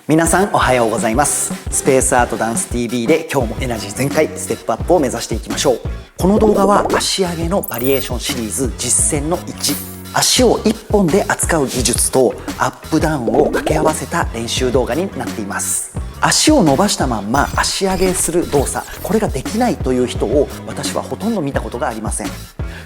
皆さんおはようございます。スペースアートダンス TV で今日もエナジー全開ステップアップを目指していきましょう。この動画は足上げのバリエーションシリーズ実践の1、足を1本で扱う技術とアップダウンを掛け合わせた練習動画になっています。足を伸ばしたまんま足上げする動作、これができないという人を私はほとんど見たことがありません。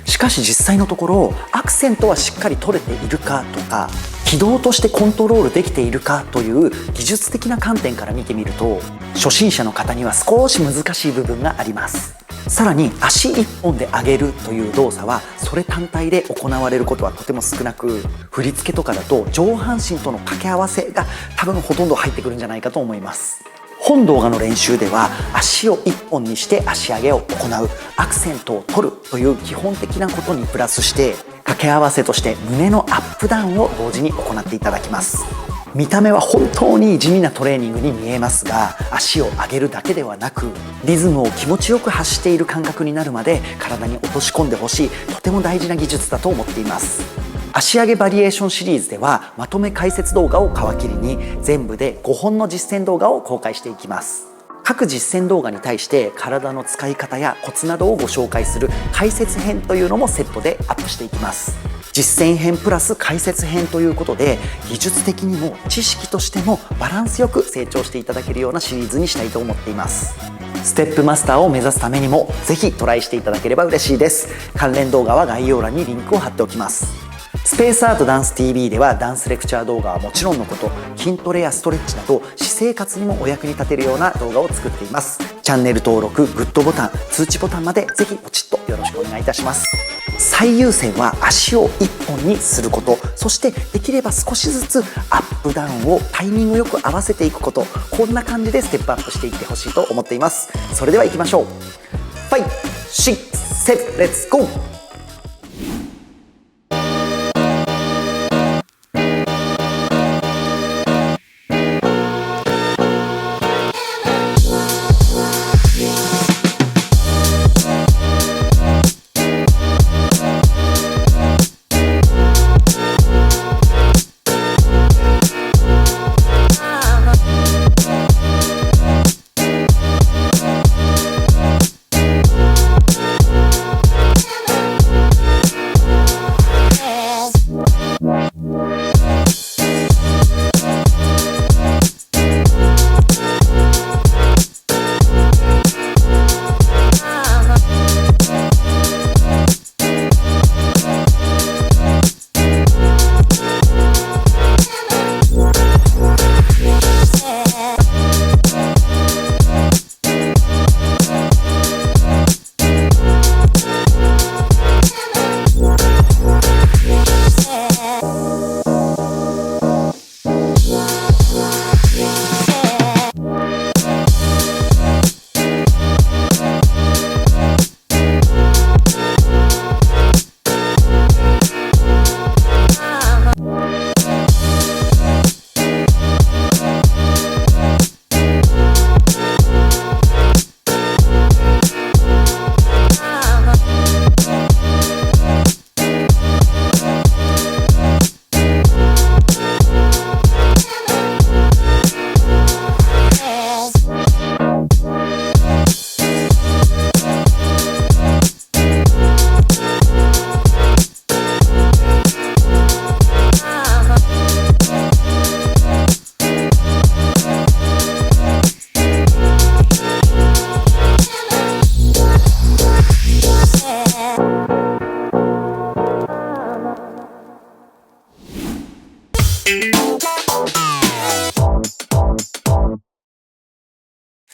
しかし実際のところアクセントはしっかり取れているかとか、軌道としてコントロールできているかという技術的な観点から見てみると、初心者の方には少し難しい部分があります。さらに足1本で上げるという動作はそれ単体で行われることはとても少なく、振り付けとかだと上半身との掛け合わせが多分ほとんど入ってくるんじゃないかと思います。本動画の練習では足を1本にして足上げを行う、アクセントを取るという基本的なことにプラスして掛け合わせとして胸のアップダウンを同時に行っていただきます。見た目は本当に地味なトレーニングに見えますが、足を上げるだけではなくリズムを気持ちよく発している感覚になるまで体に落とし込んでほしい、とても大事な技術だと思っています。足上げバリエーションシリーズではまとめ解説動画を皮切りに全部で5本の実践動画を公開していきます。各実践動画に対して体の使い方やコツなどをご紹介する解説編というのもセットでアップしていきます。実践編プラス解説編ということで、技術的にも知識としてもバランスよく成長していただけるようなシリーズにしたいと思っています。ステップマスターを目指すためにもぜひトライしていただければ嬉しいです。関連動画は概要欄にリンクを貼っておきます。スペースアートダンス TV ではダンスレクチャー動画はもちろんのこと、筋トレやストレッチなど私生活にもお役に立てるような動画を作っています。チャンネル登録、グッドボタン、通知ボタンまでぜひポチッとよろしくお願いいたします。最優先は足を1本にすること、そしてできれば少しずつアップダウンをタイミングよく合わせていくこと、こんな感じでステップアップしていってほしいと思っています。それでは行きましょう。5、6、7、レッツゴー。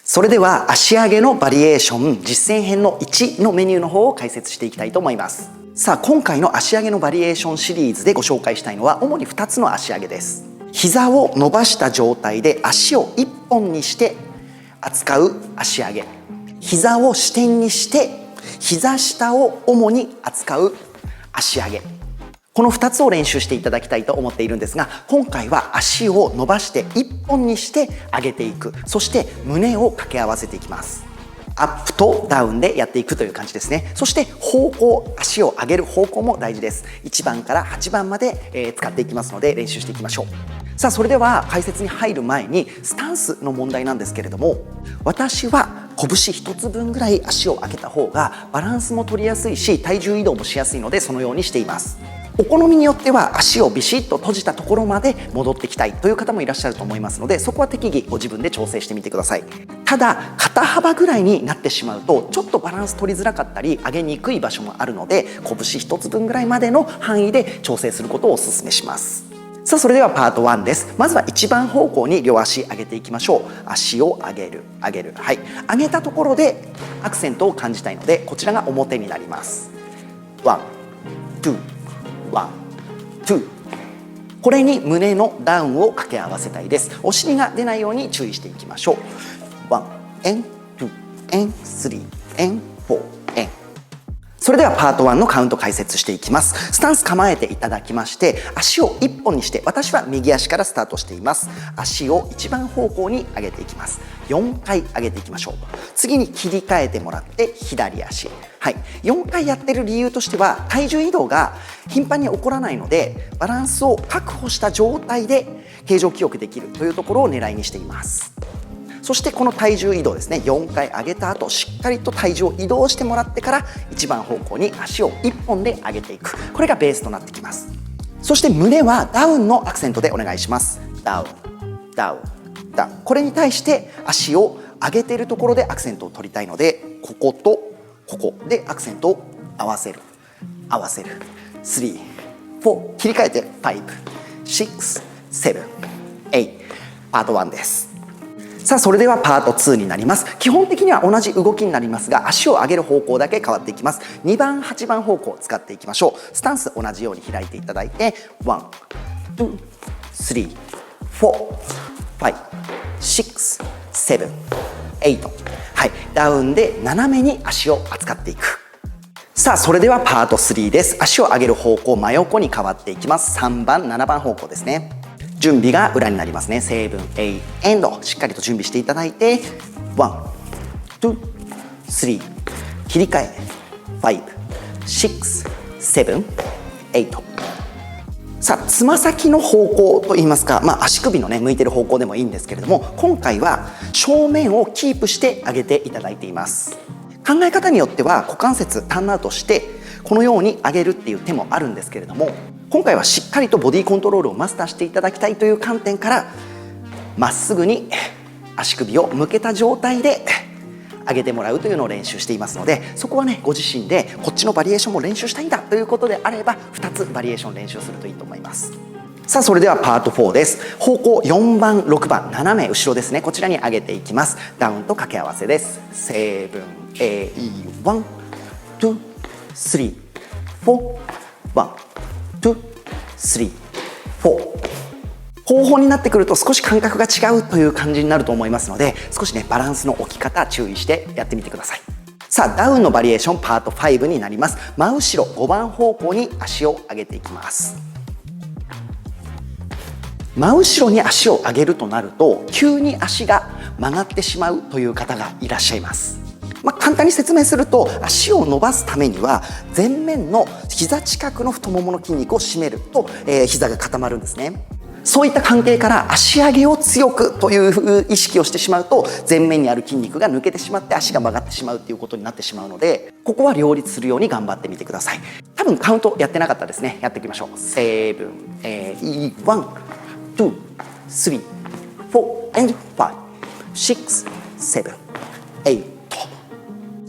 それでは足上げのバリエーション実践編の1のメニューの方を解説していきたいと思います。さあ、今回の足上げのバリエーションシリーズでご紹介したいのは主に2つの足上げです。膝を伸ばした状態で足を1本にして扱う足上げ、膝を支点にして膝下を主に扱う足上げ、この2つを練習していただきたいと思っているんですが、今回は足を伸ばして1本にして上げていく、そして胸を掛け合わせていきます。アップとダウンでやっていくという感じですね。そして方向、足を上げる方向も大事です。1番から8番まで使っていきますので練習していきましょう。さあそれでは解説に入る前にスタンスの問題なんですけれども、私は拳一つ分ぐらい足を上げた方がバランスも取りやすいし体重移動もしやすいので、そのようにしています。お好みによっては足をビシッと閉じたところまで戻ってきたいという方もいらっしゃると思いますので、そこは適宜ご自分で調整してみてください。ただ肩幅ぐらいになってしまうとちょっとバランス取りづらかったり上げにくい場所もあるので、拳一つ分ぐらいまでの範囲で調整することをお勧めします。さあそれではパート1です。まずは一番方向に両足上げていきましょう。足を上げる上げる、はい、上げたところでアクセントを感じたいので、こちらが表になります。ワン、ツー、ワン、ツー。これに胸のダウンを掛け合わせたいです。お尻が出ないように注意していきましょう。ワン、エン、ツー、エン、スリー、エン、フォー、エン。それではパート1のカウント解説していきます。スタンス構えていただきまして、足を1本にして、私は右足からスタートしています。足を一番方向に上げていきます。4回上げていきましょう。次に切り替えてもらって左足、はい、4回やってる理由としては、体重移動が頻繁に起こらないのでバランスを確保した状態で形状記憶できるというところを狙いにしています。そしてこの体重移動ですね、4回上げた後しっかりと体重を移動してもらってから一番方向に足を1本で上げていく、これがベースとなってきます。そして胸はダウンのアクセントでお願いします。ダウンダウンダウン。これに対して足を上げているところでアクセントを取りたいので、こことここでアクセントを合わせる合わせる。3、4、切り替えて5、6、7、8。パート1です。さあそれではパート2になります。基本的には同じ動きになりますが、足を上げる方向だけ変わっていきます。2番8番方向を使っていきましょう。スタンス同じように開いていただいて、1、2、3、4、5、6、7、8。はい、ダウンで斜めに足を扱っていく。さあそれではパート3です。足を上げる方向真横に変わっていきます。3番7番方向ですね。準備が裏になりますね。7、8、エンド。しっかりと準備していただいて、1、2、3、切り替え、5、6、7、8。さあつま先の方向といいますか、足首のね向いてる方向でもいいんですけれども、今回は正面をキープして上げていただいています。考え方によっては股関節ターンアウトしてこのように上げるっていう手もあるんですけれども、今回はしっかりとボディコントロールをマスターしていただきたいという観点から、まっすぐに足首を向けた状態で上げてもらうというのを練習していますので、そこはねご自身でこっちのバリエーションも練習したいんだということであれば2つバリエーション練習するといいと思います。さあそれではパート4です。方向4番6番斜め後ろですね、こちらに上げていきます。ダウンと掛け合わせです。7、8、1、2、3、4、1、2、3、4。後方になってくると少し感覚が違うという感じになると思いますので、少しねバランスの置き方注意してやってみてください。さあダウンのバリエーションパート5になります。真後ろ5番方向に足を上げていきます。真後ろに足を上げるとなると急に足が曲がってしまうという方がいらっしゃいます。簡単に説明すると、足を伸ばすためには前面の膝近くの太ももの筋肉を締めると、膝が固まるんですね。そういった関係から足上げを強くという意識をしてしまうと、前面にある筋肉が抜けてしまって足が曲がってしまうということになってしまうので、ここは両立するように頑張ってみてください。多分カウントやってなかったですね。やっていきましょう。7、8、1、2、3、4 and 5、6、7、8。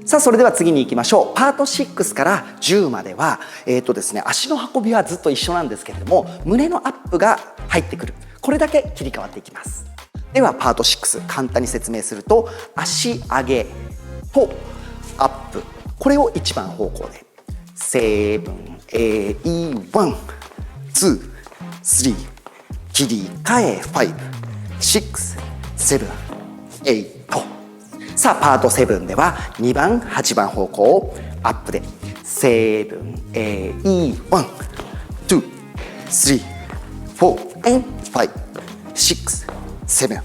さあそれでは次に行きましょう。パート6から10まではですね、足の運びはずっと一緒なんですけれども、胸のアップが入ってくる、これだけ切り替わっていきます。ではパート6簡単に説明すると、足上げとアップ、これを一番方向で7、8、1、2、3、切り替え5、6、7、8。さあパート7では2番8番方向をアップで7、8、1、2、3、4 and 5、6、7、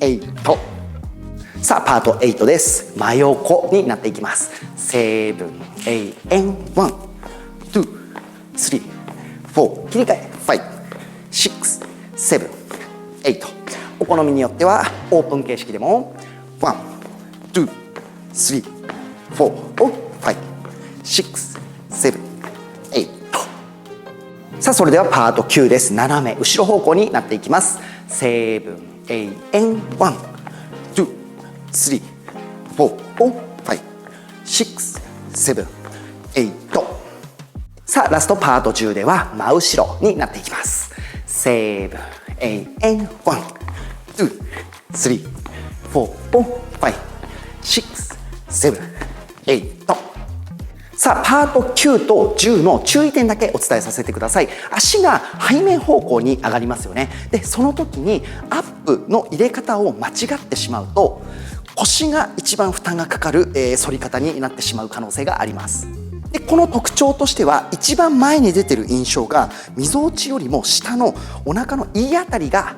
8。さあパート8です。真横になっていきます。7、8 and 1、2、3、4、切り替え5、6、7、8。お好みによってはオープン形式でも1、2、3、4、5、6、7、8。さあそれではパート9です。斜め後ろ方向になっていきます。7、8、1、2、3、4、5、6、7、8。さあラストパート10では真後ろになっていきます。7、8、1、2、3、4、5、6、7、8。さあパート9と10の注意点だけお伝えさせてください。足が背面方向に上がりますよね。でその時にアップの入れ方を間違ってしまうと腰が一番負担がかかる、反り方になってしまう可能性があります。でこの特徴としては一番前に出てる印象がみぞおちよりも下のお腹の胃あたりが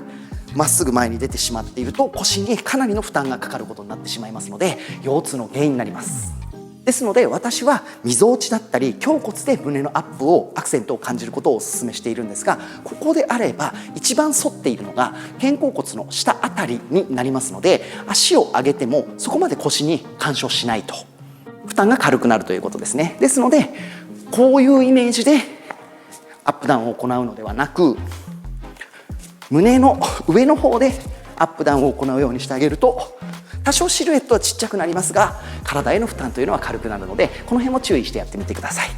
まっすぐ前に出てしまっていると腰にかなりの負担がかかることになってしまいますので腰痛の原因になります。ですので私はみぞおちだったり胸骨で胸のアップをアクセントを感じることをお勧めしているんですが、ここであれば一番反っているのが肩甲骨の下あたりになりますので足を上げてもそこまで腰に干渉しないと負担が軽くなるということですね。ですのでこういうイメージでアップダウンを行うのではなく胸の上の方でアップダウンを行うようにしてあげると多少シルエットはちっちゃくなりますが体への負担というのは軽くなるのでこの辺も注意してやってみてください。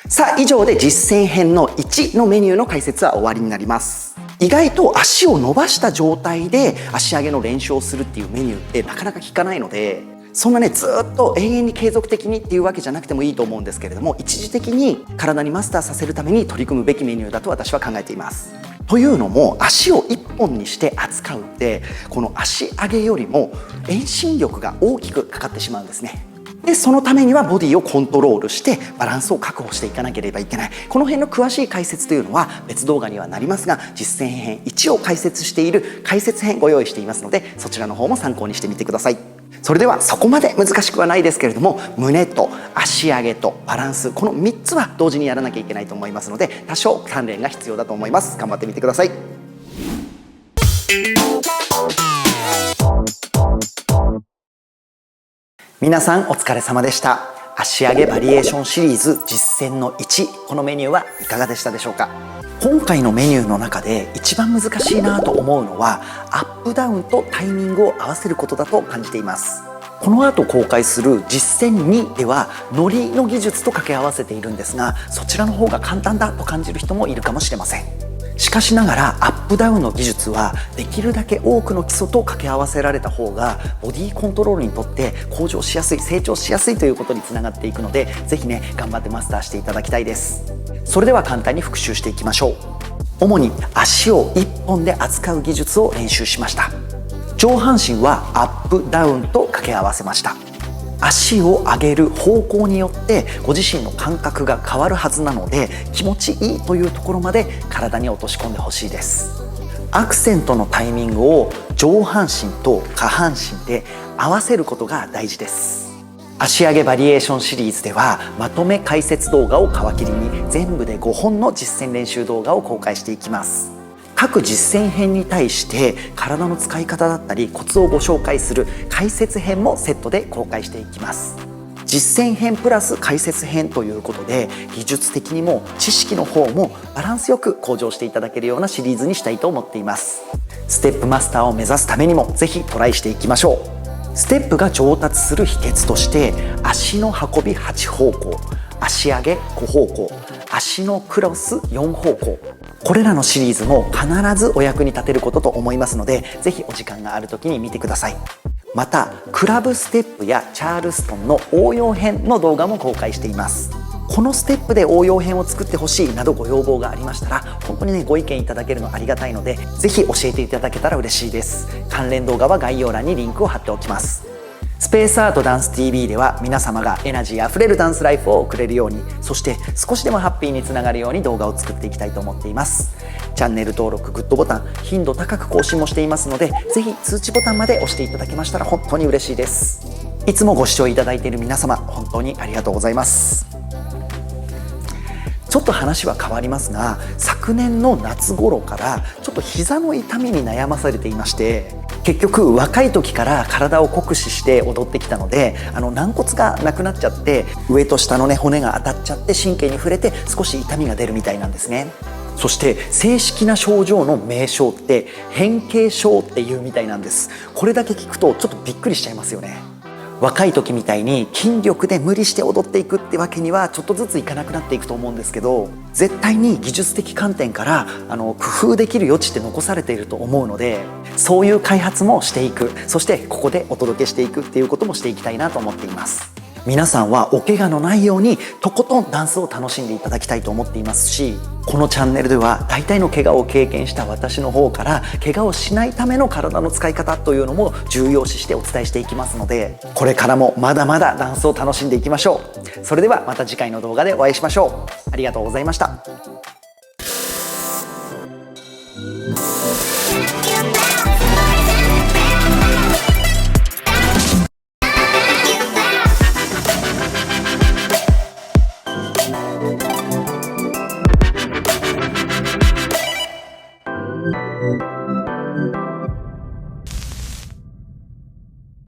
さあ以上で実践編の1のメニューの解説は終わりになります。意外と足を伸ばした状態で足上げの練習をするっていうメニューってなかなか効かないのでそんなねずっと永遠に継続的にっていうわけじゃなくてもいいと思うんですけれども一時的に体にマスターさせるために取り組むべきメニューだと私は考えています。というのも足を1本にして扱うってこの足上げよりも遠心力が大きくかかってしまうんですね。でそのためにはボディをコントロールしてバランスを確保していかなければいけない。この辺の詳しい解説というのは別動画にはなりますが実践編1を解説している解説編ご用意していますのでそちらの方も参考にしてみてください。それではそこまで難しくはないですけれども胸と足上げとバランスこの3つは同時にやらなきゃいけないと思いますので多少鍛錬が必要だと思います。頑張ってみてください。皆さんお疲れ様でした。足上げバリエーションシリーズ実践の1このメニューはいかがでしたでしょうか。今回のメニューの中で一番難しいなと思うのはアップダウンとタイミングを合わせることだと感じています。この後公開する実践2ではノリの技術と掛け合わせているんですがそちらの方が簡単だと感じる人もいるかもしれません。しかしながらアップダウンの技術はできるだけ多くの基礎と掛け合わせられた方がボディコントロールにとって向上しやすい成長しやすいということにつながっていくのでぜひね頑張ってマスターしていただきたいです。それでは簡単に復習していきましょう。主に足を1本で扱う技術を練習しました。上半身はアップダウンと掛け合わせました。足を上げる方向によってご自身の感覚が変わるはずなので気持ちいいというところまで体に落とし込んでほしいです。アクセントのタイミングを上半身と下半身で合わせることが大事です。足上げバリエーションシリーズではまとめ解説動画を皮切りに全部で5本の実践練習動画を公開していきます。各実践編に対して体の使い方だったりコツをご紹介する解説編もセットで公開していきます。実践編プラス解説編ということで技術的にも知識の方もバランスよく向上していただけるようなシリーズにしたいと思っています。ステップマスターを目指すためにもぜひトライしていきましょう。ステップが上達する秘訣として足の運び8方向、足上げ5方向、足のクロス4方向、これらのシリーズも必ずお役に立てることと思いますのでぜひお時間がある時に見てください。またクラブステップやチャールストンの応用編の動画も公開しています。このステップで応用編を作ってほしいなどご要望がありましたら本当にねご意見いただけるのありがたいのでぜひ教えていただけたら嬉しいです。関連動画は概要欄にリンクを貼っておきます。スペースアートダンス TV では皆様がエナジーあふれるダンスライフを送れるようにそして少しでもハッピーにつながるように動画を作っていきたいと思っています。チャンネル登録グッドボタン頻度高く更新もしていますのでぜひ通知ボタンまで押していただけましたら本当に嬉しいです。いつもご視聴いただいている皆様本当にありがとうございます。ちょっと話は変わりますが、昨年の夏頃からちょっと膝の痛みに悩まされていまして、結局若い時から体を酷使して踊ってきたので、軟骨がなくなっちゃって、上と下のね骨が当たっちゃって神経に触れて少し痛みが出るみたいなんですね。そして正式な症状の名称って変形症っていうみたいなんです。これだけ聞くとちょっとびっくりしちゃいますよね。若い時みたいに筋力で無理して踊っていくってわけにはちょっとずついかなくなっていくと思うんですけど、絶対に技術的観点から工夫できる余地って残されていると思うので、そういう開発もしていく、そしてここでお届けしていくっていうこともしていきたいなと思っています。皆さんはお怪我のないようにとことんダンスを楽しんでいただきたいと思っていますし、このチャンネルでは大体の怪我を経験した私の方から怪我をしないための体の使い方というのも重要視してお伝えしていきますので、これからもまだまだダンスを楽しんでいきましょう。それではまた次回の動画でお会いしましょう。ありがとうございました。